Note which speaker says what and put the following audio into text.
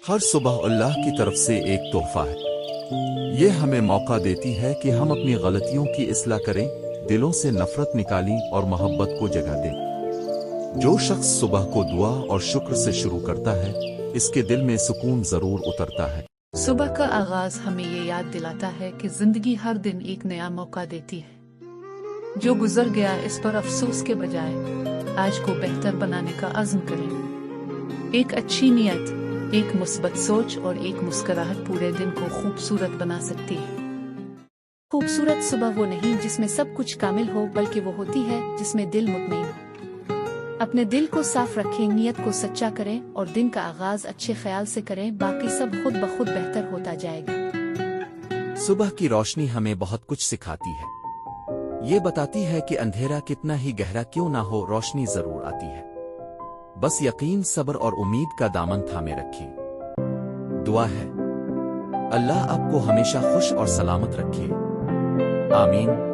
Speaker 1: ہر صبح اللہ کی طرف سے ایک تحفہ ہے۔ یہ ہمیں موقع دیتی ہے کہ ہم اپنی غلطیوں کی اصلاح کریں، دلوں سے نفرت نکالیں اور محبت کو جگہ دیں۔ جو شخص صبح کو دعا اور شکر سے شروع کرتا ہے، اس کے دل میں سکون ضرور اترتا ہے۔
Speaker 2: صبح کا آغاز ہمیں یہ یاد دلاتا ہے کہ زندگی ہر دن ایک نیا موقع دیتی ہے۔ جو گزر گیا اس پر افسوس کے بجائے آج کو بہتر بنانے کا عزم کریں۔ ایک اچھی نیت، ایک مثبت سوچ اور ایک مسکراہٹ پورے دن کو خوبصورت بنا سکتی ہے۔
Speaker 3: خوبصورت صبح وہ نہیں جس میں سب کچھ کامل ہو، بلکہ وہ ہوتی ہے جس میں دل مطمئن ہو۔ اپنے دل کو صاف رکھیں، نیت کو سچا کریں اور دن کا آغاز اچھے خیال سے کریں، باقی سب خود بخود بہتر ہوتا جائے گا۔
Speaker 1: صبح کی روشنی ہمیں بہت کچھ سکھاتی ہے۔ یہ بتاتی ہے کہ اندھیرا کتنا ہی گہرا کیوں نہ ہو، روشنی ضرور آتی ہے۔ بس یقین، صبر اور امید کا دامن تھامے رکھیں۔ دعا ہے، اللہ آپ کو ہمیشہ خوش اور سلامت رکھے۔ آمین۔